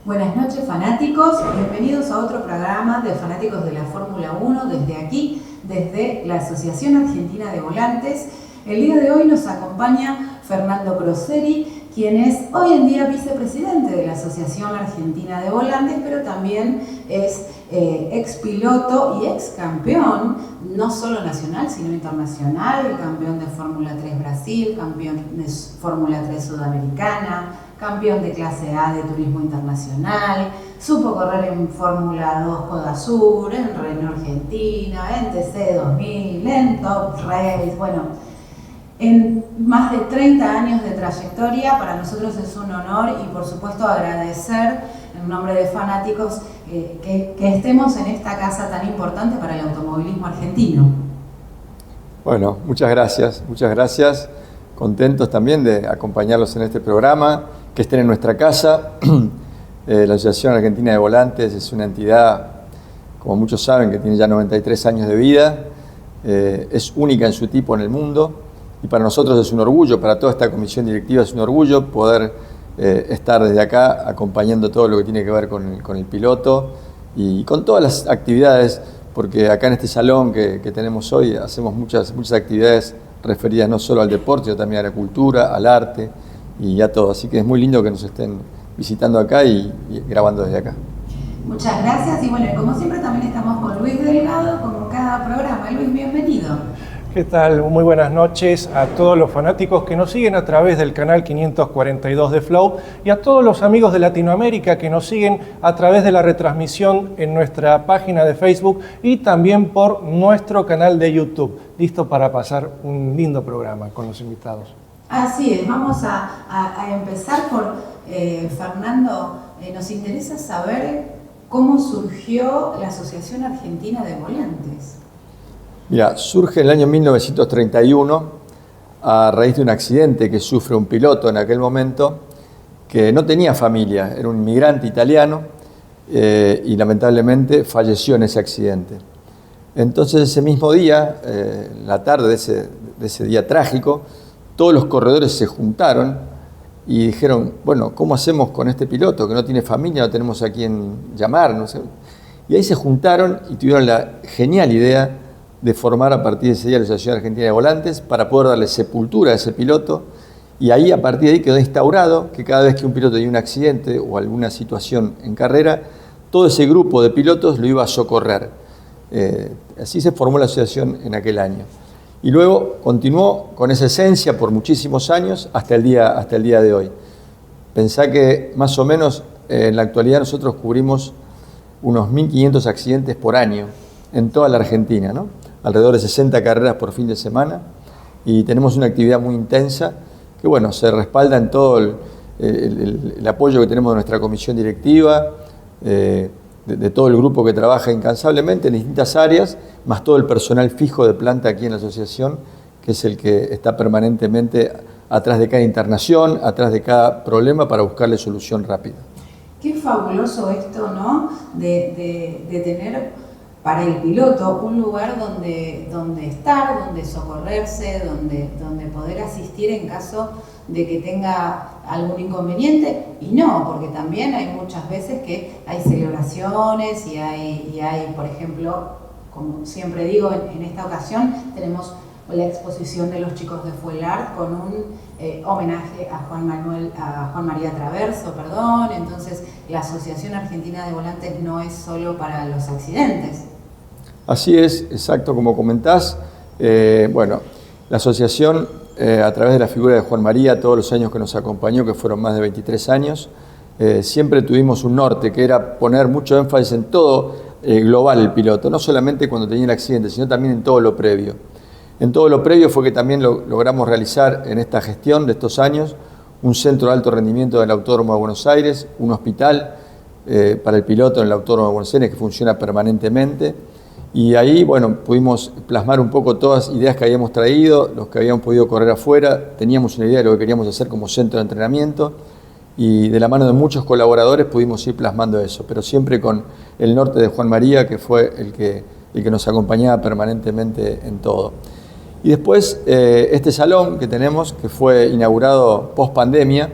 Buenas noches, fanáticos. Bienvenidos a otro programa de fanáticos de la Fórmula 1 desde aquí, desde la Asociación Argentina de Volantes. El día de hoy nos acompaña Fernando Croseri, quien es hoy en día vicepresidente de la Asociación Argentina de Volantes, pero también es ex piloto y ex campeón, no solo nacional, sino internacional, campeón de Fórmula 3 Brasil, campeón de Fórmula 3 Sudamericana, campeón de clase A de turismo internacional, supo correr en Fórmula 2 Codasur, en Renault Argentina, en TC 2000, en Top Race, bueno, en más de 30 años de trayectoria. Para nosotros es un honor y por supuesto agradecer en nombre de fanáticos que estemos en esta casa tan importante para el automovilismo argentino. Bueno, muchas gracias. Contentos también de acompañarlos en este programa, que estén en nuestra casa. La Asociación Argentina de Volantes es una entidad, como muchos saben, que tiene ya 93 años de vida, es única en su tipo en el mundo y para nosotros es un orgullo, para toda esta comisión directiva es un orgullo poder estar desde acá acompañando todo lo que tiene que ver con el piloto y con todas las actividades, porque acá en este salón que tenemos hoy hacemos muchas actividades referidas no solo al deporte, sino también a la cultura, al arte y a todo. Así que es muy lindo que nos estén visitando acá y grabando desde acá. Muchas gracias y bueno, como siempre también estamos con Luis Delgado, como cada programa. Luis, bienvenido. ¿Qué tal? Muy buenas noches a todos los fanáticos que nos siguen a través del canal 542 de Flow y a todos los amigos de Latinoamérica que nos siguen a través de la retransmisión en nuestra página de Facebook y también por nuestro canal de YouTube. Listo para pasar un lindo programa con los invitados. Así es, vamos a empezar por Fernando. Nos interesa saber cómo surgió la Asociación Argentina de Volantes. Mira, surge en el año 1931 a raíz de un accidente que sufre un piloto en aquel momento que no tenía familia, era un inmigrante italiano y lamentablemente falleció en ese accidente. Entonces ese mismo día, la tarde de ese día trágico, todos los corredores se juntaron y dijeron, bueno, ¿cómo hacemos con este piloto que no tiene familia, no tenemos a quién llamar? No sé. Y ahí se juntaron y tuvieron la genial idea de formar a partir de ese día la Asociación Argentina de Volantes para poder darle sepultura a ese piloto y ahí a partir de ahí quedó instaurado que cada vez que un piloto tenía un accidente o alguna situación en carrera, todo ese grupo de pilotos lo iba a socorrer. Así se formó la asociación en aquel año. Y luego continuó con esa esencia por muchísimos años hasta el día de hoy. Pensá que más o menos en la actualidad nosotros cubrimos unos 1.500 accidentes por año en toda la Argentina, ¿no? Alrededor de 60 carreras por fin de semana y tenemos una actividad muy intensa que bueno, se respalda en todo el apoyo que tenemos de nuestra comisión directiva, de todo el grupo que trabaja incansablemente en distintas áreas, más todo el personal fijo de planta aquí en la asociación, que es el que está permanentemente atrás de cada internación, atrás de cada problema para buscarle solución rápida. Qué fabuloso esto, ¿no? De tener para el piloto un lugar donde estar, donde socorrerse, donde poder asistir en caso de que tenga algún inconveniente, y no, porque también hay muchas veces que hay celebraciones y hay, por ejemplo, como siempre digo, en esta ocasión tenemos la exposición de los chicos de Fuelart con un homenaje a Juan María Traverso, entonces la Asociación Argentina de Volantes no es solo para los accidentes. Así es, exacto como comentás. Bueno, la asociación a través de la figura de Juan María, todos los años que nos acompañó, que fueron más de 23 años, siempre tuvimos un norte, que era poner mucho énfasis en todo global el piloto, no solamente cuando tenía el accidente, sino también en todo lo previo. En todo lo previo fue que también logramos realizar en esta gestión de estos años un centro de alto rendimiento del Autódromo de Buenos Aires, un hospital para el piloto en el Autódromo de Buenos Aires que funciona permanentemente. Y ahí, bueno, pudimos plasmar un poco todas las ideas que habíamos traído, los que habíamos podido correr afuera, teníamos una idea de lo que queríamos hacer como centro de entrenamiento y de la mano de muchos colaboradores pudimos ir plasmando eso, pero siempre con el norte de Juan María, que fue el que nos acompañaba permanentemente en todo. Y después este salón que tenemos, que fue inaugurado post pandemia,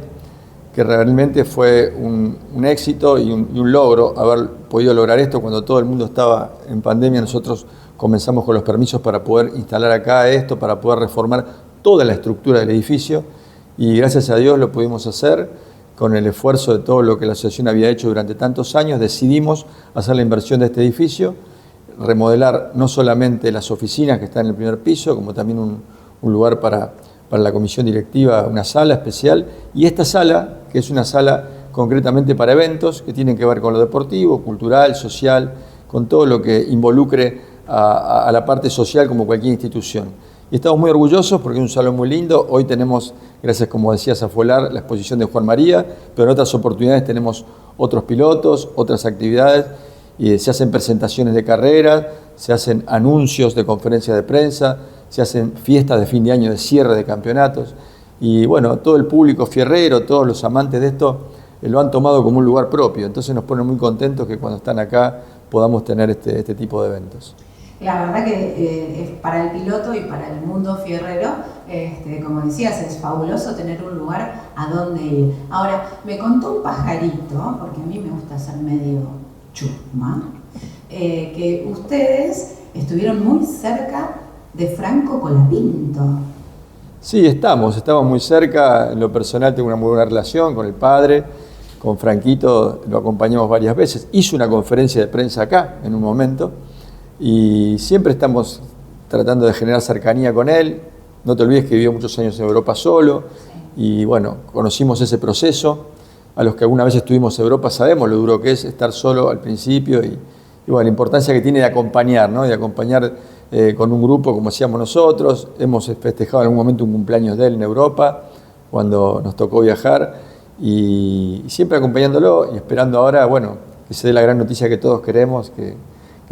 que realmente fue un éxito y un logro haber podido lograr esto cuando todo el mundo estaba en pandemia. Nosotros comenzamos con los permisos para poder instalar acá esto, para poder reformar toda la estructura del edificio, y gracias a Dios lo pudimos hacer. Con el esfuerzo de todo lo que la asociación había hecho durante tantos años, decidimos hacer la inversión de este edificio, remodelar no solamente las oficinas que están en el primer piso, como también un lugar para la comisión directiva, una sala especial, y esta sala, que es una sala concretamente para eventos que tienen que ver con lo deportivo, cultural, social, con todo lo que involucre a la parte social como cualquier institución. Y estamos muy orgullosos porque es un salón muy lindo. Hoy tenemos, gracias, como decías, a Folar, la exposición de Juan María, pero en otras oportunidades tenemos otros pilotos, otras actividades, y se hacen presentaciones de carreras, se hacen anuncios de conferencias de prensa, se hacen fiestas de fin de año de cierre de campeonatos. Y bueno, todo el público fierrero, todos los amantes de esto, lo han tomado como un lugar propio. Entonces nos pone muy contentos que cuando están acá podamos tener este tipo de eventos. La verdad que para el piloto y para el mundo fierrero, como decías, es fabuloso tener un lugar a donde ir. Ahora, me contó un pajarito, porque a mí me gusta ser medio chusma, que ustedes estuvieron muy cerca de Franco Colapinto. Sí, estamos muy cerca. En lo personal tengo una muy buena relación con el padre, con Franquito, lo acompañamos varias veces. Hizo una conferencia de prensa acá en un momento. Y siempre estamos tratando de generar cercanía con él. No te olvides que vivió muchos años en Europa solo. Y bueno, conocimos ese proceso. A los que alguna vez estuvimos en Europa sabemos lo duro que es estar solo al principio. Y bueno, la importancia que tiene de acompañar, ¿no? De acompañar con un grupo como hacíamos nosotros. Hemos festejado en algún momento un cumpleaños de él en Europa, cuando nos tocó viajar. Y siempre acompañándolo y esperando ahora, bueno, que se dé la gran noticia que todos queremos, que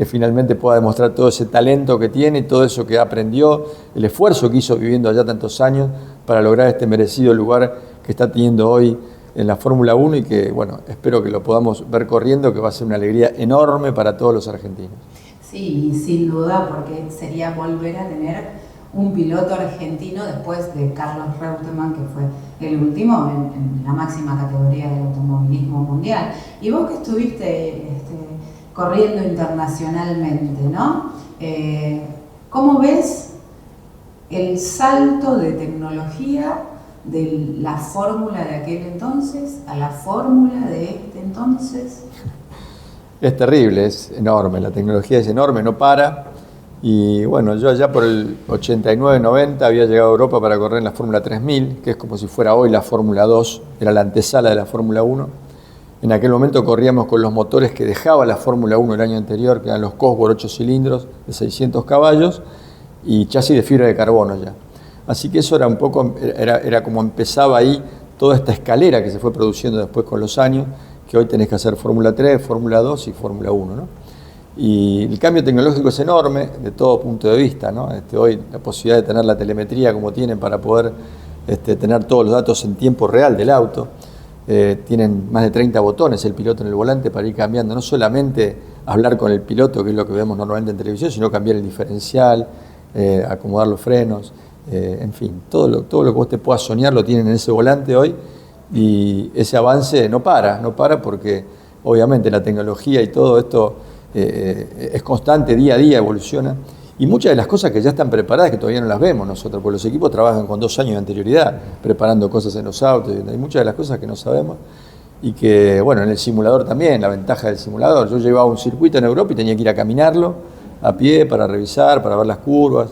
finalmente pueda demostrar todo ese talento que tiene, todo eso que aprendió, el esfuerzo que hizo viviendo allá tantos años para lograr este merecido lugar que está teniendo hoy en la Fórmula 1 y que, bueno, espero que lo podamos ver corriendo, que va a ser una alegría enorme para todos los argentinos. Sí, sin duda, porque sería volver a tener un piloto argentino después de Carlos Reutemann, que fue el último en la máxima categoría del automovilismo mundial. Y vos que estuviste corriendo internacionalmente, ¿no? ¿Cómo ves el salto de tecnología de la fórmula de aquel entonces a la fórmula de este entonces? Es terrible, es enorme, la tecnología es enorme, no para. Y bueno, yo allá por el 89-90 había llegado a Europa para correr en la Fórmula 3000, que es como si fuera hoy la Fórmula 2, era la antesala de la Fórmula 1. En aquel momento corríamos con los motores que dejaba la Fórmula 1 el año anterior, que eran los Cosworth 8 cilindros de 600 caballos y chasis de fibra de carbono ya. Así que eso era un poco, era como empezaba ahí toda esta escalera que se fue produciendo después con los años, que hoy tenés que hacer Fórmula 3, Fórmula 2 y Fórmula 1, ¿no? Y el cambio tecnológico es enorme de todo punto de vista, ¿no? Hoy la posibilidad de tener la telemetría como tienen para poder tener todos los datos en tiempo real del auto. Tienen más de 30 botones el piloto en el volante para ir cambiando, no solamente hablar con el piloto, que es lo que vemos normalmente en televisión, sino cambiar el diferencial, acomodar los frenos, en fin, todo lo que vos te puedas soñar lo tienen en ese volante hoy, y ese avance no para porque obviamente la tecnología y todo esto es constante, día a día evoluciona. Y muchas de las cosas que ya están preparadas, que todavía no las vemos nosotros, porque los equipos trabajan con 2 años de anterioridad, preparando cosas en los autos, y hay muchas de las cosas que no sabemos, y que, bueno, en el simulador también, la ventaja del simulador. Yo llevaba un circuito en Europa y tenía que ir a caminarlo a pie para revisar, para ver las curvas,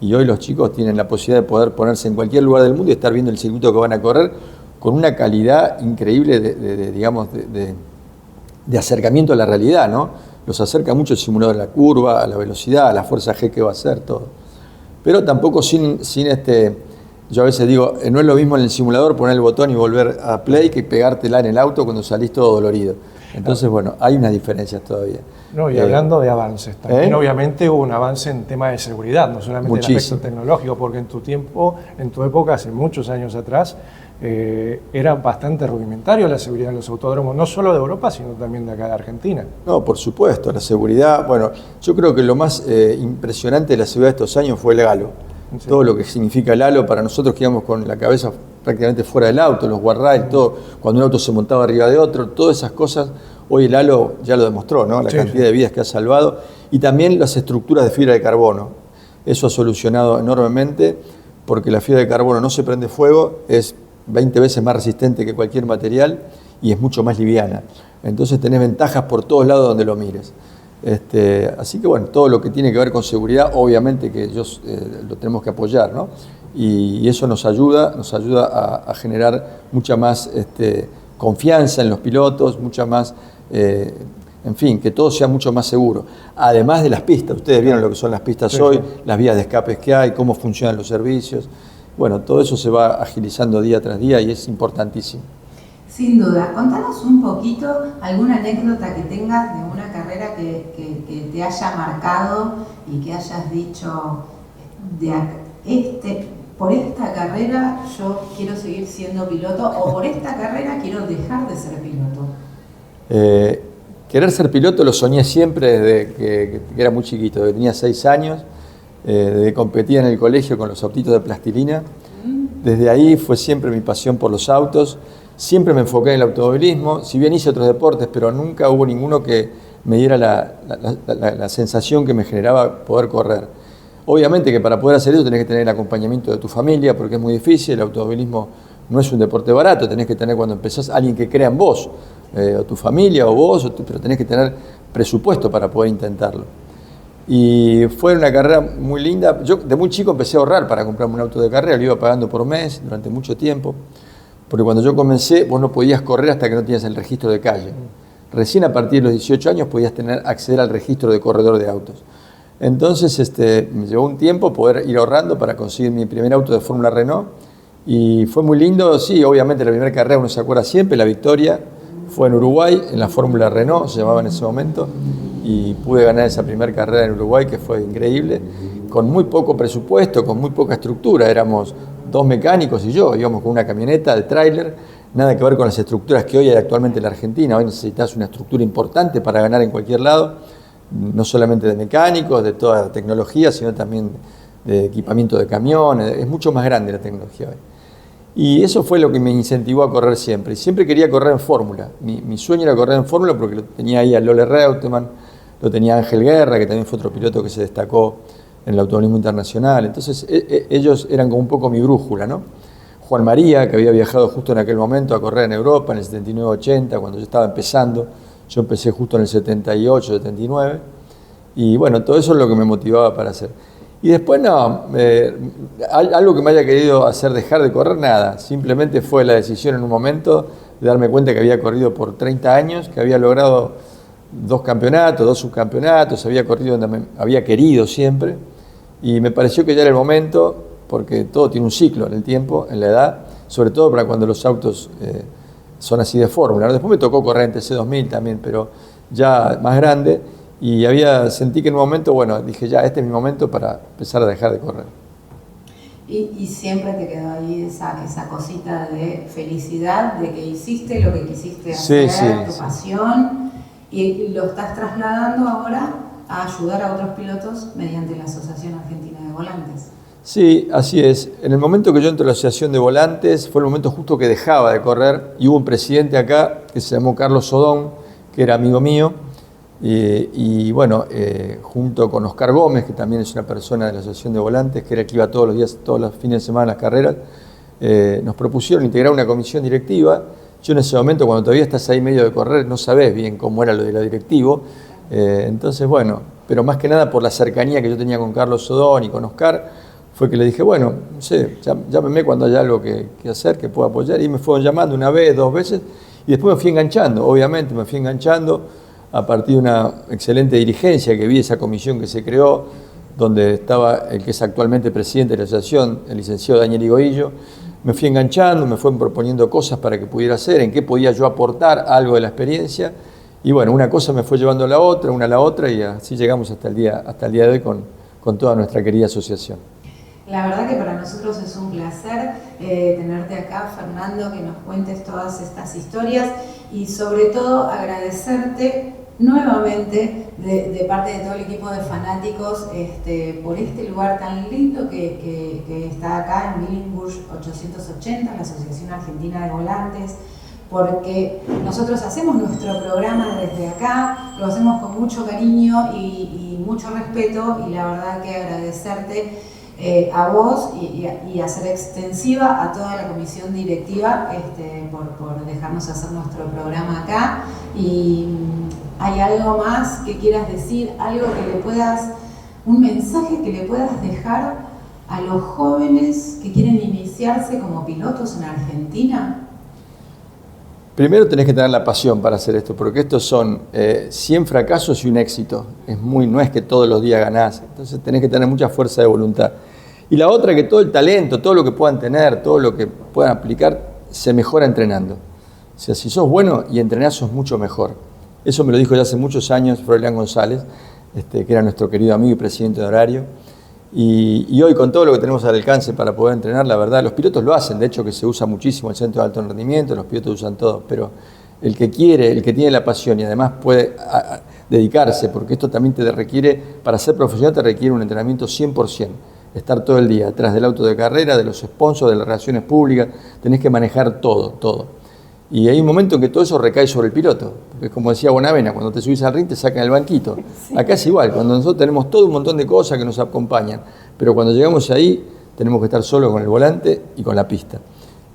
y hoy los chicos tienen la posibilidad de poder ponerse en cualquier lugar del mundo y estar viendo el circuito que van a correr con una calidad increíble de acercamiento a la realidad, ¿no? Los acerca mucho el simulador a la curva, a la velocidad, a la fuerza G que va a hacer, todo. Pero tampoco yo a veces digo, no es lo mismo en el simulador poner el botón y volver a play que pegártela en el auto cuando salís todo dolorido. Entonces, bueno, hay unas diferencias todavía. No, y hablando de avances, también obviamente hubo un avance en tema de seguridad, no solamente en el aspecto tecnológico, porque en tu época, hace muchos años atrás, era bastante rudimentario la seguridad en los autódromos, no solo de Europa, sino también de acá de Argentina. No, por supuesto, la seguridad, bueno, yo creo que lo más impresionante de la seguridad de estos años fue el halo. Sí. Todo lo que significa el halo, para nosotros que íbamos con la cabeza prácticamente fuera del auto, los guardrails, todo, cuando un auto se montaba arriba de otro, todas esas cosas, hoy el halo ya lo demostró, ¿no? La cantidad de vidas que ha salvado, y también las estructuras de fibra de carbono. Eso ha solucionado enormemente, porque la fibra de carbono no se prende fuego, es 20 veces más resistente que cualquier material y es mucho más liviana. Entonces tenés ventajas por todos lados donde lo mires. Así que bueno, todo lo que tiene que ver con seguridad, obviamente que ellos lo tenemos que apoyar, ¿no? Y eso nos ayuda a generar mucha más confianza en los pilotos, mucha más, en fin, que todo sea mucho más seguro. Además de las pistas, ustedes vieron lo que son las pistas hoy, las vías de escapes que hay, cómo funcionan los servicios. Bueno, todo eso se va agilizando día tras día y es importantísimo. Sin duda. Contanos un poquito alguna anécdota que tengas de una carrera que te haya marcado y que hayas dicho, por esta carrera yo quiero seguir siendo piloto, o por esta carrera quiero dejar de ser piloto. Querer ser piloto lo soñé siempre desde que era muy chiquito, desde que tenía 6 años, desde que competía en el colegio con los autitos de plastilina. Desde ahí fue siempre mi pasión por los autos. Siempre me enfoqué en el automovilismo, si bien hice otros deportes, pero nunca hubo ninguno que me diera la sensación que me generaba poder correr. Obviamente que para poder hacer eso tenés que tener el acompañamiento de tu familia, porque es muy difícil, el automovilismo no es un deporte barato, tenés que tener cuando empezás alguien que crea en vos, o tu familia o vos, pero tenés que tener presupuesto para poder intentarlo. Y fue una carrera muy linda. Yo de muy chico empecé a ahorrar para comprarme un auto de carrera, lo iba pagando por mes durante mucho tiempo. Porque cuando yo comencé, vos no podías correr hasta que no tenías el registro de calle. Recién a partir de los 18 años podías acceder al registro de corredor de autos. Entonces me llevó un tiempo poder ir ahorrando para conseguir mi primer auto de Fórmula Renault. Y fue muy lindo, sí, obviamente la primera carrera uno se acuerda siempre, la victoria fue en Uruguay, en la Fórmula Renault, se llamaba en ese momento. Y pude ganar esa primera carrera en Uruguay, que fue increíble, con muy poco presupuesto, con muy poca estructura. Éramos 2 mecánicos y yo, íbamos con una camioneta de tráiler, nada que ver con las estructuras que hoy hay actualmente en la Argentina. Hoy necesitas una estructura importante para ganar en cualquier lado, no solamente de mecánicos, de toda la tecnología, sino también de equipamiento de camiones. Es mucho más grande la tecnología hoy. Y eso fue lo que me incentivó a correr siempre. Y siempre quería correr en Fórmula. Mi sueño era correr en Fórmula porque lo tenía ahí a Lolle Reutemann, lo tenía Ángel Guerra, que también fue otro piloto que se destacó en el automovilismo internacional. Entonces ellos eran como un poco mi brújula, ¿no? Juan María, que había viajado justo en aquel momento a correr en Europa, en el 79-80, cuando yo estaba empezando. Yo empecé justo en el 78-79. Y bueno, todo eso es lo que me motivaba para hacer. Y después no, algo que me haya querido hacer dejar de correr, nada. Simplemente fue la decisión en un momento de darme cuenta que había corrido por 30 años, que había logrado 2 campeonatos, 2 subcampeonatos, había corrido donde me había querido siempre. Y me pareció que ya era el momento, porque todo tiene un ciclo en el tiempo, en la edad, sobre todo para cuando los autos son así de fórmula, ¿no? Después me tocó correr en TC2000 también, pero ya más grande, y sentí que en un momento, bueno, dije ya, este es mi momento para empezar a dejar de correr. Y siempre te quedó ahí esa cosita de felicidad, de que hiciste lo que quisiste hacer, tu pasión, y lo estás trasladando ahora a ayudar a otros pilotos mediante la Asociación Argentina de Volantes. Sí, así es. En el momento que yo entré a la Asociación de Volantes, fue el momento justo que dejaba de correr, y hubo un presidente acá que se llamó Carlos Sodón, que era amigo mío, y bueno, junto con Oscar Gómez, que también es una persona de la Asociación de Volantes, que era el que iba todos los días, todos los fines de semana a las carreras, nos propusieron integrar una comisión directiva. Yo en ese momento, cuando todavía estás ahí medio de correr, no sabés bien cómo era lo de la directivo. Entonces, bueno, pero más que nada por la cercanía que yo tenía con Carlos Sodón y con Oscar, fue que le dije, bueno, no sé, llámeme cuando haya algo que hacer, que pueda apoyar. Y me fueron llamando una vez, 2 veces, y después me fui enganchando, obviamente, me fui enganchando a partir de una excelente dirigencia que vi esa comisión que se creó, donde estaba el que es actualmente presidente de la asociación, el licenciado Daniel Higoillo. Me fui enganchando, me fueron proponiendo cosas para que pudiera hacer, en qué podía yo aportar algo de la experiencia. Y bueno, una cosa me fue llevando a la otra, una a la otra, y así llegamos hasta el día de hoy con toda nuestra querida asociación. La verdad que para nosotros es un placer tenerte acá, Fernando, que nos cuentes todas estas historias y sobre todo agradecerte nuevamente de parte de todo el equipo de fanáticos por este lugar tan lindo que está acá en Billinghurst 880, la Asociación Argentina de Volantes, porque nosotros hacemos nuestro programa desde acá, lo hacemos con mucho cariño y mucho respeto, y la verdad que agradecerte a vos y hacer extensiva a toda la comisión directiva por dejarnos hacer nuestro programa acá. Y ¿hay algo más que quieras decir? Algo que le puedas, un mensaje que le puedas dejar a los jóvenes que quieren iniciarse como pilotos en Argentina? Primero tenés que tener la pasión para hacer esto, porque estos son 100 fracasos y un éxito. No es que todos los días ganás, entonces tenés que tener mucha fuerza de voluntad. Y la otra, que todo el talento, todo lo que puedan tener, todo lo que puedan aplicar, se mejora entrenando. O sea, si sos bueno y entrenás, sos mucho mejor. Eso me lo dijo ya hace muchos años Froilán González, que era nuestro querido amigo y presidente de horario. Y hoy, con todo lo que tenemos al alcance para poder entrenar, la verdad, los pilotos lo hacen. De hecho, que se usa muchísimo el centro de alto rendimiento, los pilotos usan todo. Pero el que quiere, el que tiene la pasión y además puede dedicarse, porque esto también te requiere, para ser profesional te requiere un entrenamiento 100%. Estar todo el día atrás del auto de carrera, de los sponsors, de las relaciones públicas, tenés que manejar todo. Y hay un momento en que todo eso recae sobre el piloto. Porque como decía Bonavena, cuando te subís al ring te sacan el banquito. Sí. Acá es igual, cuando nosotros tenemos todo un montón de cosas que nos acompañan, pero cuando llegamos ahí tenemos que estar solo con el volante y con la pista.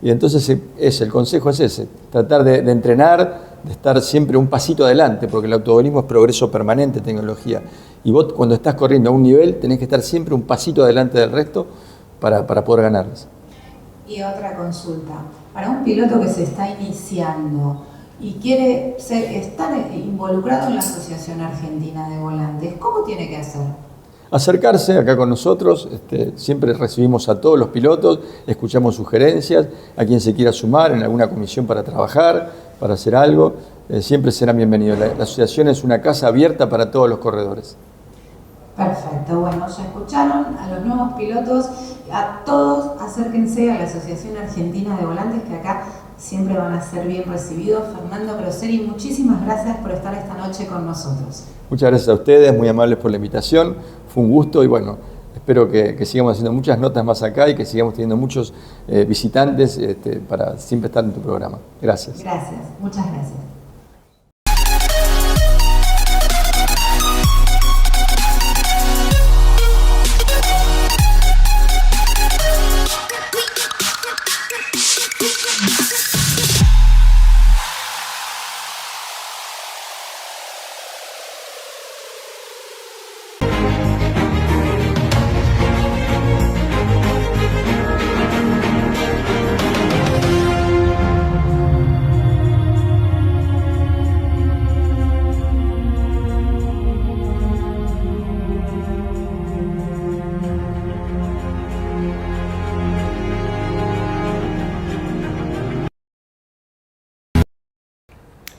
Y entonces el consejo es ese, tratar de entrenar, de estar siempre un pasito adelante, porque el automovilismo es progreso permanente, tecnología. Y vos cuando estás corriendo a un nivel tenés que estar siempre un pasito adelante del resto para poder ganarles. Y otra consulta, para un piloto que se está iniciando y quiere estar involucrado en la Asociación Argentina de Volantes, ¿cómo tiene que hacer? Acercarse acá con nosotros, siempre recibimos a todos los pilotos, escuchamos sugerencias, a quien se quiera sumar en alguna comisión para trabajar, para hacer algo, siempre serán bienvenidos. La asociación es una casa abierta para todos los corredores. Perfecto, bueno, ya escucharon a los nuevos pilotos, a todos acérquense a la Asociación Argentina de Volantes, que acá siempre van a ser bien recibidos. Fernando Croseri, muchísimas gracias por estar esta noche con nosotros. Muchas gracias a ustedes, muy amables por la invitación, fue un gusto y bueno, espero que sigamos haciendo muchas notas más acá y que sigamos teniendo muchos visitantes para siempre estar en tu programa. Gracias. Gracias, muchas gracias.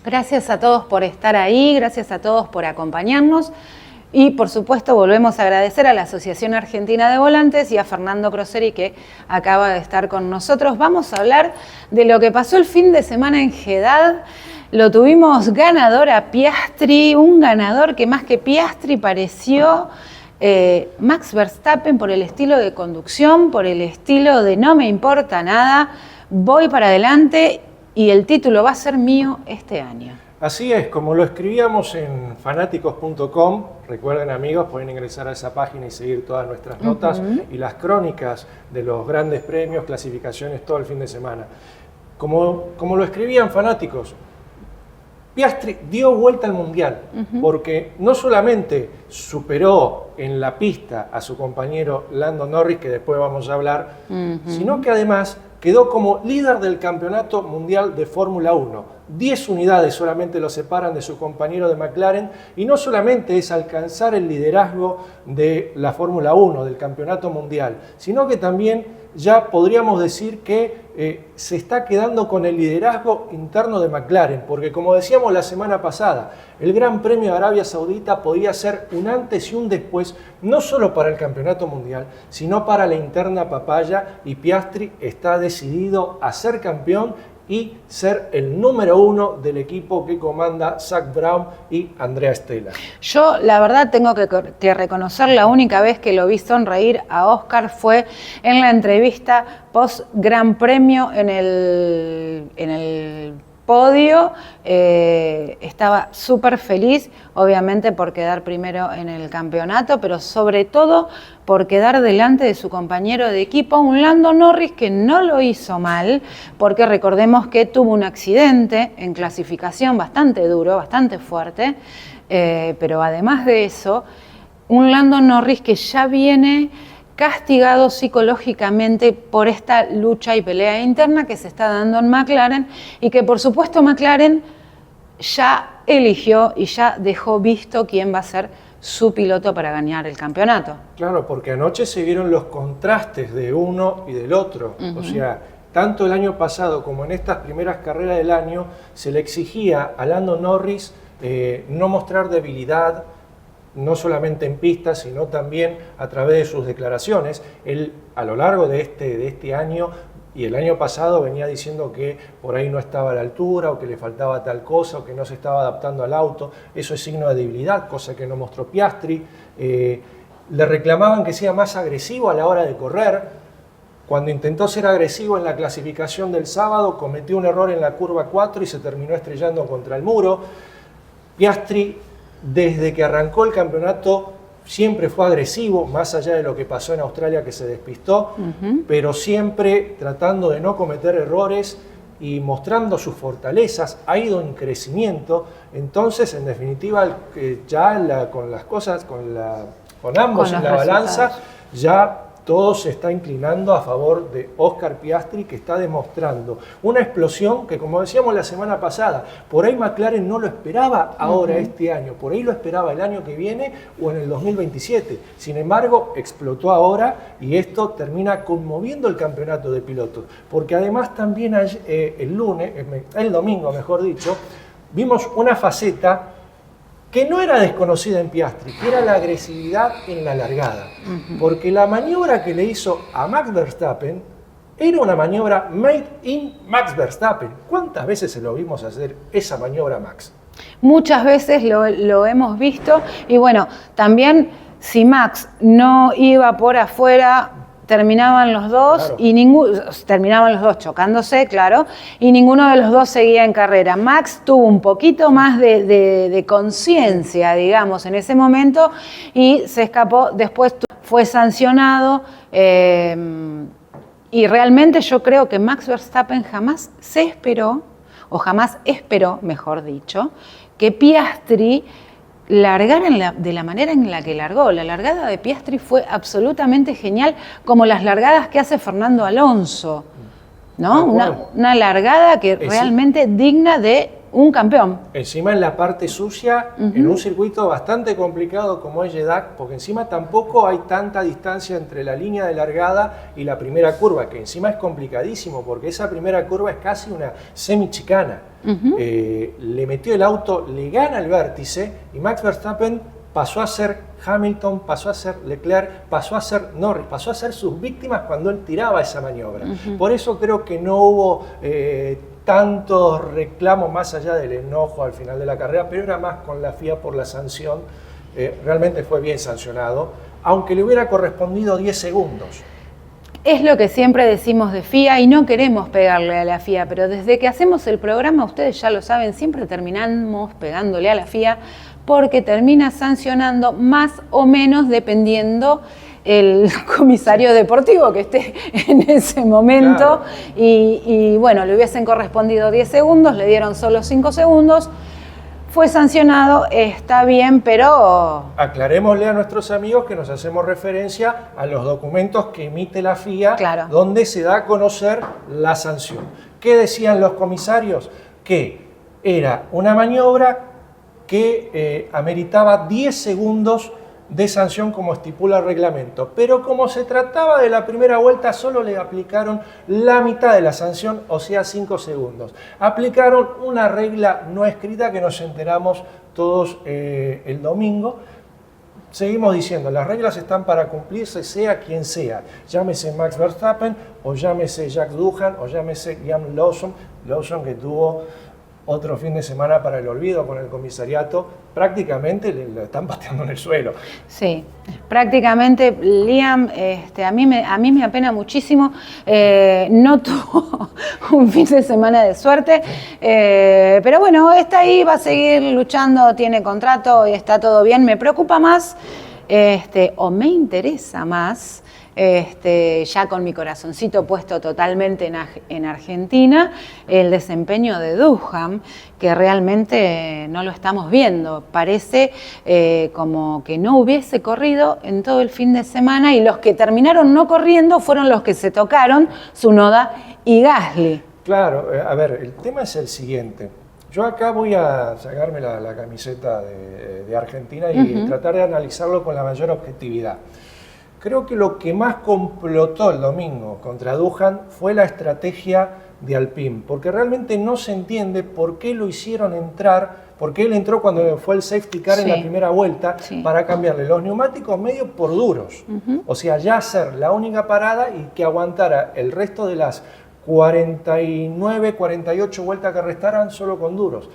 Gracias a todos por estar ahí, gracias a todos por acompañarnos y por supuesto volvemos a agradecer a la Asociación Argentina de Volantes y a Fernando Croseri que acaba de estar con nosotros. Vamos a hablar de lo que pasó el fin de semana en Jeddah. Lo tuvimos ganador a Piastri, un ganador que más que Piastri pareció Max Verstappen por el estilo de conducción, por el estilo de no me importa nada, voy para adelante y el título va a ser mío este año. Así es, como lo escribíamos en fanáticos.com, recuerden amigos, pueden ingresar a esa página y seguir todas nuestras notas y las crónicas de los grandes premios, clasificaciones todo el fin de semana. Como lo escribían fanáticos, Piastri dio vuelta al Mundial, porque no solamente superó en la pista a su compañero Lando Norris, que después vamos a hablar, sino que además quedó como líder del Campeonato Mundial de Fórmula 1. 10 unidades solamente lo separan de su compañero de McLaren, y no solamente es alcanzar el liderazgo de la Fórmula 1, del Campeonato Mundial, sino que también ya podríamos decir que se está quedando con el liderazgo interno de McLaren, porque como decíamos la semana pasada, el Gran Premio de Arabia Saudita podría ser un antes y un después, no solo para el Campeonato Mundial, sino para la interna papaya, y Piastri está decidido a ser campeón y ser el número 1 del equipo que comanda Zak Brown y Andrea Stella. Yo, la verdad, tengo que reconocer, la única vez que lo vi sonreír a Oscar fue en la entrevista post Gran Premio en el podio. Estaba súper feliz, obviamente por quedar primero en el campeonato, pero sobre todo por quedar delante de su compañero de equipo, un Lando Norris que no lo hizo mal, porque recordemos que tuvo un accidente en clasificación bastante duro, bastante fuerte, pero además de eso, un Lando Norris que ya viene castigado psicológicamente por esta lucha y pelea interna que se está dando en McLaren, y que por supuesto McLaren ya eligió y ya dejó visto quién va a ser su piloto para ganar el campeonato. Claro, porque anoche se vieron los contrastes de uno y del otro. O sea, tanto el año pasado como en estas primeras carreras del año se le exigía a Lando Norris no mostrar debilidad, no solamente en pista, sino también a través de sus declaraciones. Él, a lo largo de este año y el año pasado, venía diciendo que por ahí no estaba a la altura, o que le faltaba tal cosa, o que no se estaba adaptando al auto. Eso es signo de debilidad, cosa que no mostró Piastri. Le reclamaban que sea más agresivo a la hora de correr. Cuando intentó ser agresivo en la clasificación del sábado, cometió un error en la curva 4 y se terminó estrellando contra el muro. Piastri, desde que arrancó el campeonato, siempre fue agresivo, más allá de lo que pasó en Australia, que se despistó, pero siempre tratando de no cometer errores y mostrando sus fortalezas. Ha ido en crecimiento. Entonces, en definitiva, ya con las cosas, con ambos en la balanza, ya todo se está inclinando a favor de Oscar Piastri, que está demostrando una explosión que, como decíamos la semana pasada, por ahí McLaren no lo esperaba ahora este año, por ahí lo esperaba el año que viene o en el 2027. Sin embargo, explotó ahora, y esto termina conmoviendo el campeonato de pilotos, porque además también el domingo, mejor dicho, vimos una faceta que no era desconocida en Piastri, que era la agresividad en la largada. Porque la maniobra que le hizo a Max Verstappen era una maniobra made in Max Verstappen. ¿Cuántas veces se lo vimos hacer esa maniobra a Max? Muchas veces lo hemos visto, y bueno, también si Max no iba por afuera, terminaban los dos, claro. Terminaban los dos chocándose, claro, y ninguno de los dos seguía en carrera. Max tuvo un poquito más de conciencia, digamos, en ese momento, y se escapó. Después fue sancionado, y realmente yo creo que Max Verstappen jamás esperó, mejor dicho, que Piastri largar de la manera en la que largó. La largada de Piastri fue absolutamente genial, como las largadas que hace Fernando Alonso, ¿no? Una largada que realmente digna de un campeón. Encima en la parte sucia, en un circuito bastante complicado como es Jeddah, porque encima tampoco hay tanta distancia entre la línea de largada y la primera curva, que encima es complicadísimo, porque esa primera curva es casi una semi-chicana. Le metió el auto, le gana el vértice, y Max Verstappen pasó a ser Hamilton, pasó a ser Leclerc, pasó a ser Norris, pasó a ser sus víctimas cuando él tiraba esa maniobra. Por eso creo que no hubo tantos reclamos más allá del enojo al final de la carrera, pero era más con la FIA por la sanción. Realmente fue bien sancionado, aunque le hubiera correspondido 10 segundos. Es lo que siempre decimos de FIA, y no queremos pegarle a la FIA, pero desde que hacemos el programa, ustedes ya lo saben, siempre terminamos pegándole a la FIA, porque termina sancionando más o menos dependiendo el comisario deportivo que esté en ese momento. Claro. Y bueno, le hubiesen correspondido 10 segundos, le dieron solo 5 segundos, fue sancionado, está bien, pero... Aclarémosle a nuestros amigos que nos hacemos referencia a los documentos que emite la FIA, claro, donde se da a conocer la sanción. ¿Qué decían los comisarios? Que era una maniobra que ameritaba 10 segundos de sanción como estipula el reglamento, pero como se trataba de la primera vuelta, solo le aplicaron la mitad de la sanción, o sea 5 segundos. Aplicaron una regla no escrita que nos enteramos todos el domingo. Seguimos diciendo, las reglas están para cumplirse, sea quien sea, llámese Max Verstappen, o llámese Jack Doohan, o llámese Liam Lawson, Lawson, que tuvo otro fin de semana para el olvido con el comisariato, prácticamente lo están pateando en el suelo. Sí, prácticamente Liam, a mí me apena muchísimo, no tuvo un fin de semana de suerte, pero bueno, está ahí, va a seguir luchando, tiene contrato y está todo bien. Me preocupa más, o me interesa más, ya con mi corazoncito puesto totalmente en Argentina, el desempeño de Duham, que realmente no lo estamos viendo. Parece como que no hubiese corrido en todo el fin de semana, y los que terminaron no corriendo fueron los que se tocaron, Tsunoda y Gasly. Claro, a ver, el tema es el siguiente. Yo acá voy a sacarme la camiseta de Argentina y tratar de analizarlo con la mayor objetividad. Creo que lo que más complotó el domingo contra Duhan fue la estrategia de Alpine, porque realmente no se entiende por qué lo hicieron entrar, porque él entró cuando fue el safety car en la primera vuelta, para cambiarle los neumáticos medios por duros. O sea, ya hacer la única parada y que aguantara el resto de las 49, 48 vueltas que restaran solo con duros.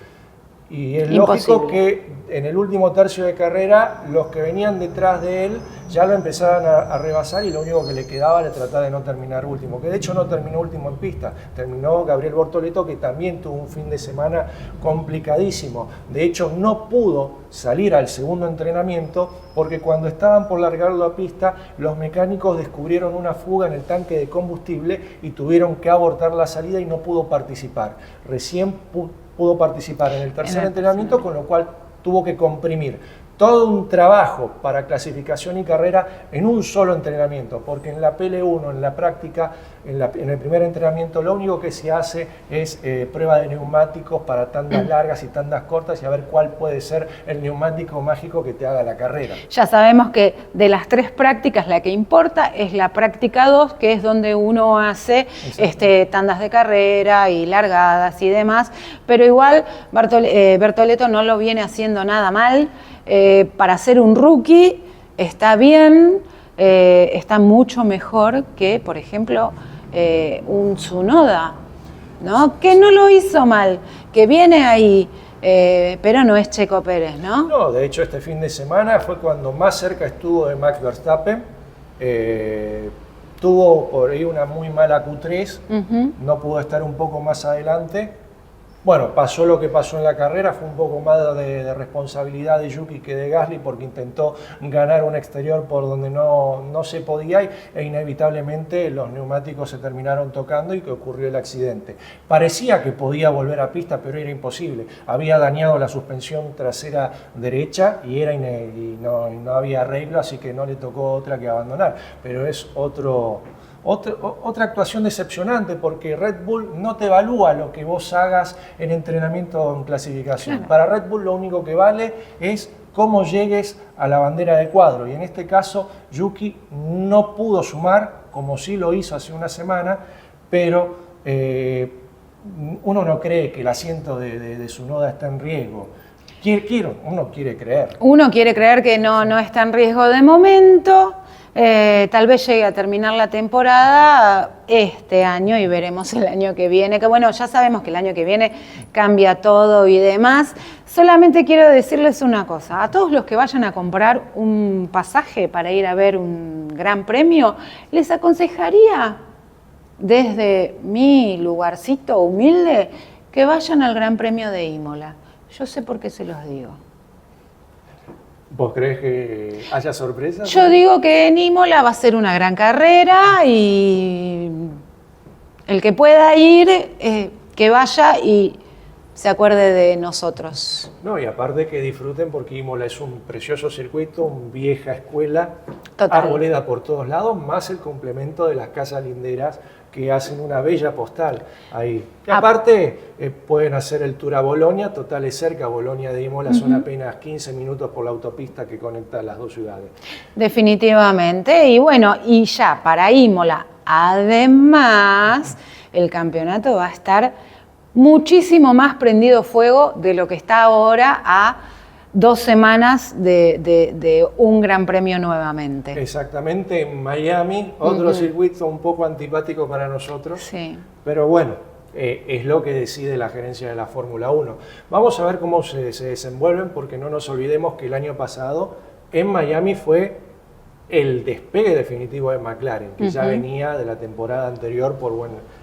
Y es lógico que en el último tercio de carrera los que venían detrás de él ya lo empezaban a rebasar, y lo único que le quedaba era tratar de no terminar último, que de hecho no terminó último en pista, terminó Gabriel Bortoleto, que también tuvo un fin de semana complicadísimo. De hecho no pudo salir al segundo entrenamiento porque cuando estaban por largarlo a pista los mecánicos descubrieron una fuga en el tanque de combustible y tuvieron que abortar la salida y no pudo participar. Recién pudo participar en el tercer entrenamiento, con lo cual tuvo que comprimir todo un trabajo para clasificación y carrera en un solo entrenamiento, porque en la PL1, en la práctica, en el primer entrenamiento, lo único que se hace es prueba de neumáticos para tandas largas y tandas cortas, y a ver cuál puede ser el neumático mágico que te haga la carrera. Ya sabemos que de las 3 prácticas la que importa es la práctica 2, que es donde uno hace tandas de carrera y largadas y demás, pero igual Bertoletto no lo viene haciendo nada mal. Para ser un rookie está bien, está mucho mejor que, por ejemplo, un Tsunoda, ¿no? Que no lo hizo mal, que viene ahí, pero no es Checo Pérez, ¿no? No, de hecho este fin de semana fue cuando más cerca estuvo de Max Verstappen. Tuvo por ahí una muy mala Q3, no pudo estar un poco más adelante. Bueno, pasó lo que pasó en la carrera, fue un poco más de responsabilidad de Yuki que de Gasly, porque intentó ganar un exterior por donde no se podía, e inevitablemente los neumáticos se terminaron tocando y que ocurrió el accidente. Parecía que podía volver a pista, pero era imposible. Había dañado la suspensión trasera derecha y no había arreglo, así que no le tocó otra que abandonar. Pero es otra actuación decepcionante, porque Red Bull no te evalúa lo que vos hagas en entrenamiento o en clasificación. Claro. Para Red Bull lo único que vale es cómo llegues a la bandera de cuadro, y en este caso Yuki no pudo sumar, como sí lo hizo hace una semana, pero uno no cree que el asiento de Tsunoda está en riesgo. Uno quiere creer. Uno quiere creer que no está en riesgo de momento. Tal vez llegue a terminar la temporada este año y veremos el año que viene, que bueno, ya sabemos que el año que viene cambia todo y demás. Solamente quiero decirles una cosa: a todos los que vayan a comprar un pasaje para ir a ver un gran premio, les aconsejaría, desde mi lugarcito humilde, que vayan al Gran Premio de Imola. Yo sé por qué se los digo. ¿Vos crees que haya sorpresas? Yo digo que en Imola va a ser una gran carrera, y el que pueda ir, que vaya y se acuerde de nosotros. No, y aparte que disfruten, porque Imola es un precioso circuito, una vieja escuela, Total. Arboleda por todos lados, más el complemento de las casas linderas que hacen una bella postal ahí. Y aparte pueden hacer el tour a Bolonia, total es cerca, Bolonia de Imola son apenas 15 minutos por la autopista que conecta las dos ciudades. Definitivamente, y bueno, y ya para Imola, además, el campeonato va a estar muchísimo más prendido fuego de lo que está ahora, a 2 semanas de un gran premio nuevamente. Exactamente, en Miami, otro circuito un poco antipático para nosotros. Sí. Pero bueno, es lo que decide la gerencia de la Fórmula 1. Vamos a ver cómo se desenvuelven, porque no nos olvidemos que el año pasado en Miami fue el despegue definitivo de McLaren, que ya venía de la temporada anterior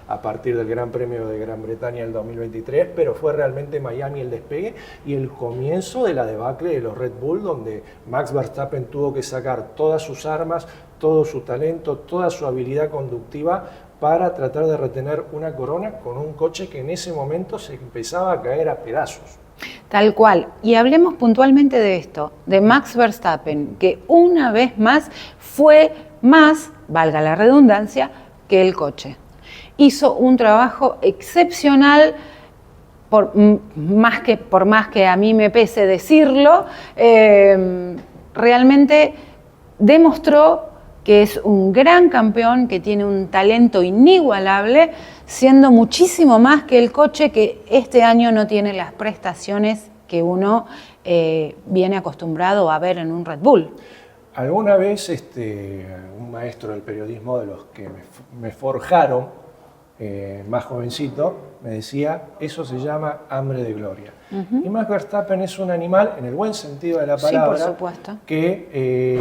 a partir del Gran Premio de Gran Bretaña del 2023, pero fue realmente Miami el despegue y el comienzo de la debacle de los Red Bull, donde Max Verstappen tuvo que sacar todas sus armas, todo su talento, toda su habilidad conductiva para tratar de retener una corona con un coche que en ese momento se empezaba a caer a pedazos. Tal cual. Y hablemos puntualmente de esto, de Max Verstappen, que una vez más fue más, valga la redundancia, que el coche. Hizo un trabajo excepcional, por más que a mí me pese decirlo, realmente demostró que es un gran campeón, que tiene un talento inigualable, siendo muchísimo más que el coche, que este año no tiene las prestaciones que uno viene acostumbrado a ver en un Red Bull. Alguna vez un maestro del periodismo, de los que me forjaron, más jovencito, me decía, eso se llama hambre de gloria. Y Max Verstappen es un animal, en el buen sentido de la palabra, sí, por supuesto, que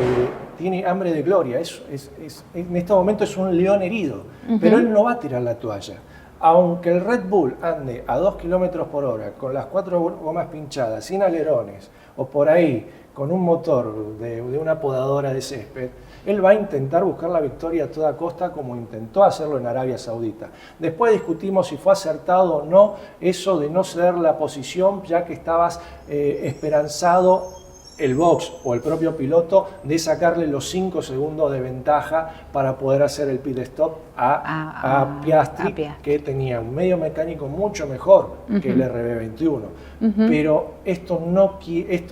tiene hambre de gloria. En este momento es un león herido, pero él no va a tirar la toalla. Aunque el Red Bull ande a 2 km por hora, con las 4 gomas pinchadas, sin alerones, o por ahí, con un motor de una podadora de césped, él va a intentar buscar la victoria a toda costa, como intentó hacerlo en Arabia Saudita. Después discutimos si fue acertado o no eso de no ceder la posición, ya que estabas esperanzado el box o el propio piloto de sacarle los 5 segundos de ventaja para poder hacer el pit stop a Piastri, que tenía un medio mecánico mucho mejor que el RB21. Pero esto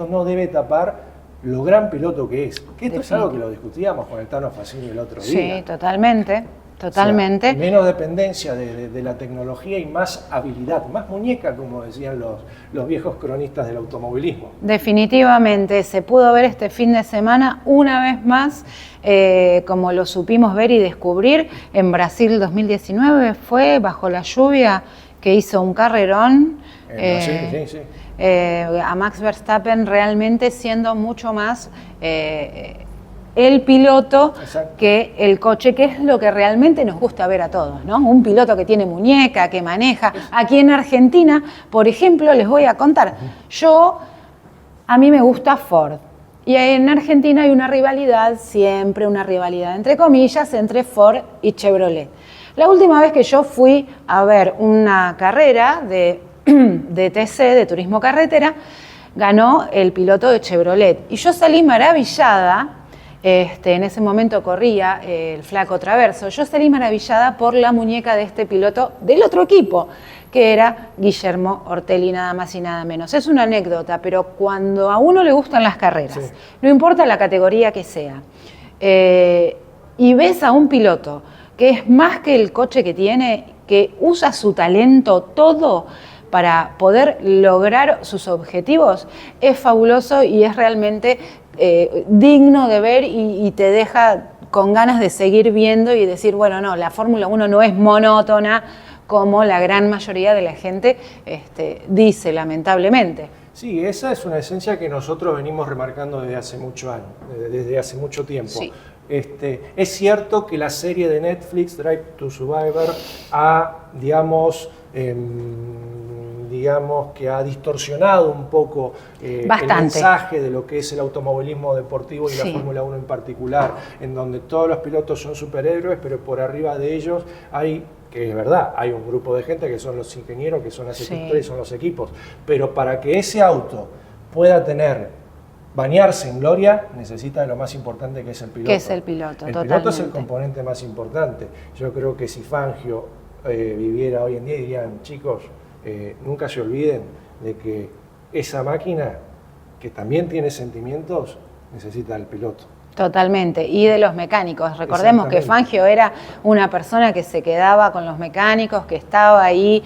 no debe tapar lo gran piloto que es. Que esto es algo que lo discutíamos con el Tano Facini el otro día. Sí, totalmente. Totalmente. O sea, menos dependencia de la tecnología y más habilidad, más muñeca, como decían los viejos cronistas del automovilismo. Definitivamente, se pudo ver este fin de semana una vez más, como lo supimos ver y descubrir, en Brasil 2019, fue bajo la lluvia que hizo un carrerón. Sí. A Max Verstappen realmente siendo mucho más el piloto que el coche, que es lo que realmente nos gusta ver a todos, ¿no? Un piloto que tiene muñeca, que maneja. Aquí en Argentina, por ejemplo, les voy a contar, a mí me gusta Ford. Y en Argentina hay una rivalidad, siempre una rivalidad entre comillas, entre Ford y Chevrolet. La última vez que yo fui a ver una carrera de TC, de turismo carretera, ganó el piloto de Chevrolet. Y yo salí maravillada. En ese momento corría el Flaco Traverso. Yo salí maravillada por la muñeca de este piloto del otro equipo, que era Guillermo Ortelli, nada más y nada menos. Es una anécdota, pero cuando a uno le gustan las carreras, no importa la categoría que sea, y ves a un piloto que es más que el coche que tiene, que usa su talento todo para poder lograr sus objetivos, es fabuloso y es realmente digno de ver y te deja con ganas de seguir viendo y decir, bueno, no, la Fórmula 1 no es monótona como la gran mayoría de la gente dice, lamentablemente. Sí, esa es una esencia que nosotros venimos remarcando desde hace mucho tiempo. Sí. Es cierto que la serie de Netflix, Drive to Survivor, que ha distorsionado un poco el mensaje de lo que es el automovilismo deportivo y la Fórmula 1 en particular, en donde todos los pilotos son superhéroes, pero por arriba de ellos que es verdad, hay un grupo de gente que son los ingenieros, que son las estructuras y son los equipos, pero para que ese auto pueda bañarse en gloria, necesita de lo más importante, que es el piloto. Que es el piloto, el totalmente. Piloto es el componente más importante. Yo creo que si Fangio viviera hoy en día, dirían, chicos, nunca se olviden de que esa máquina, que también tiene sentimientos, necesita del piloto. Totalmente, y de los mecánicos. Recordemos que Fangio era una persona que se quedaba con los mecánicos, que estaba ahí,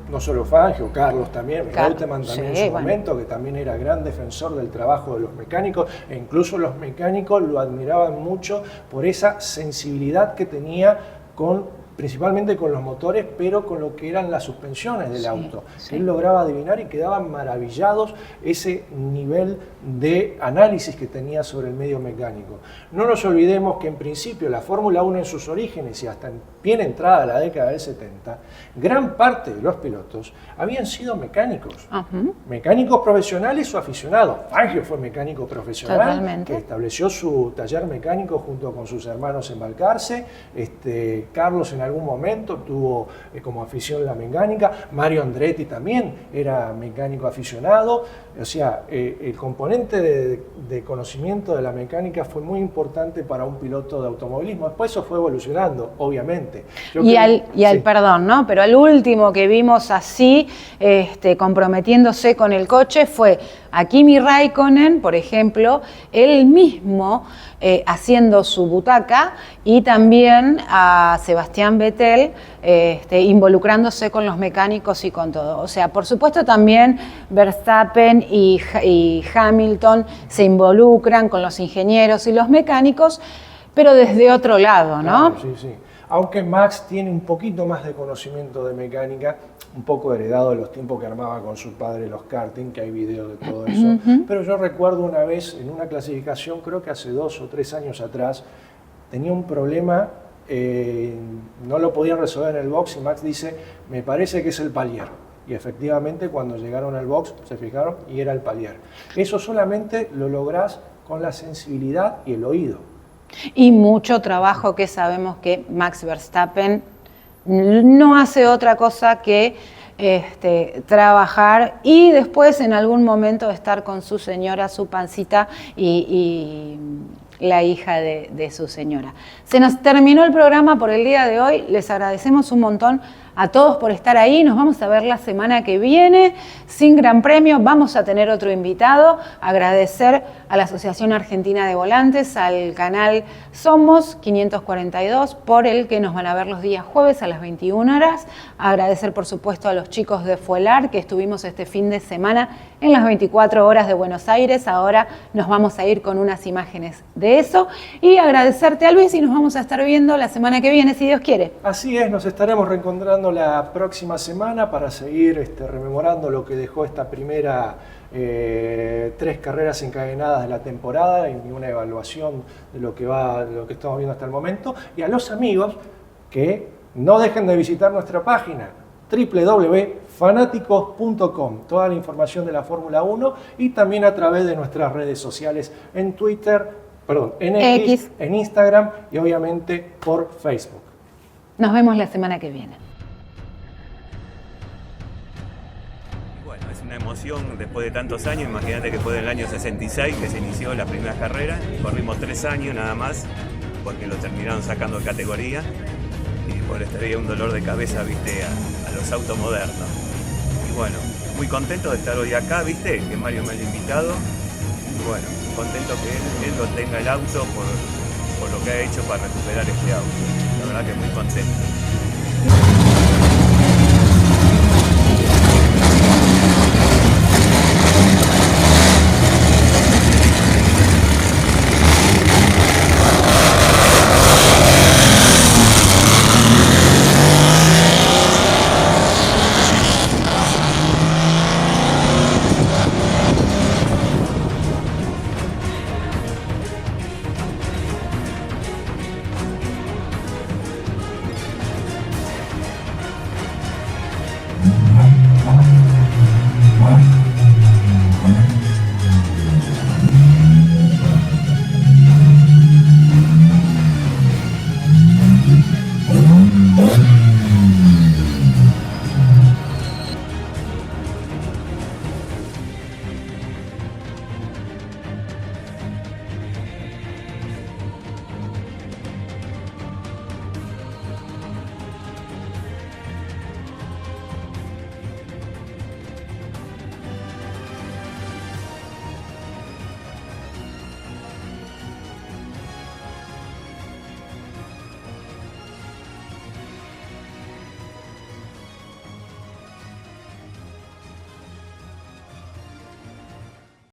No solo Fangio, Carlos también, Reutemann también en su momento, que también era gran defensor del trabajo de los mecánicos, e incluso los mecánicos lo admiraban mucho por esa sensibilidad que tenía con principalmente con los motores, pero con lo que eran las suspensiones del auto. Sí. Él lograba adivinar y quedaban maravillados ese nivel de análisis que tenía sobre el medio mecánico. No nos olvidemos que en principio la Fórmula 1 en sus orígenes y hasta bien entrada la década del 70, gran parte de los pilotos habían sido mecánicos. Mecánicos profesionales o aficionados. Fangio fue mecánico profesional. Totalmente. Que estableció su taller mecánico junto con sus hermanos en Balcarce. Carlos en algún momento tuvo como afición la mecánica. Mario Andretti también era mecánico aficionado. O sea, el componente de conocimiento de la mecánica fue muy importante para un piloto de automovilismo. Después eso fue evolucionando, obviamente. Perdón, ¿no? Pero al último que vimos así, comprometiéndose con el coche fue a Kimi Räikkönen, por ejemplo, él mismo haciendo su butaca, y también a Sebastián Vettel involucrándose con los mecánicos y con todo. O sea, por supuesto también Verstappen y Hamilton se involucran con los ingenieros y los mecánicos, pero desde otro lado, ¿no? Claro, sí. Aunque Max tiene un poquito más de conocimiento de mecánica, un poco heredado de los tiempos que armaba con su padre los karting, que hay videos de todo eso. Pero yo recuerdo una vez en una clasificación, creo que hace 2 o 3 años atrás, tenía un problema, no lo podían resolver en el box y Max dice, me parece que es el palier. Y efectivamente cuando llegaron al box se fijaron y era el palier. Eso solamente lo lográs con la sensibilidad y el oído. Y mucho trabajo que sabemos que Max Verstappen no hace otra cosa que trabajar y después en algún momento estar con su señora, su pancita y la hija de su señora. Se nos terminó el programa por el día de hoy. Les agradecemos un montón a todos por estar ahí. Nos vamos a ver la semana que viene sin Gran Premio. Vamos a tener otro invitado. Agradecer a la Asociación Argentina de Volantes, al canal Somos 542, por el que nos van a ver los días jueves a las 21 horas. Agradecer, por supuesto, a los chicos de Fuelar, que estuvimos este fin de semana en las 24 horas de Buenos Aires. Ahora nos vamos a ir con unas imágenes de eso. Y agradecerte a Luis, y nos vamos a estar viendo la semana que viene, si Dios quiere. Así es, nos estaremos reencontrando la próxima semana para seguir rememorando lo que dejó esta primera 3 carreras encadenadas de la temporada y una evaluación de lo que estamos viendo hasta el momento. Y a los amigos que no dejen de visitar nuestra página www.fanáticos.com, toda la información de la Fórmula 1, y también a través de nuestras redes sociales en en X, en Instagram y obviamente por Facebook. Nos vemos la semana que viene. Bueno, es una emoción después de tantos años. Imagínate que fue del año 66 que se inició la primera carrera. Corrimos 3 años nada más porque lo terminaron sacando de categoría. Y por esto había un dolor de cabeza, viste, a los autos modernos. Y bueno, muy contento de estar hoy acá, viste, que Mario me haya invitado. Y bueno, contento que él lo tenga el auto por lo que ha hecho para recuperar este auto. La verdad que muy contento.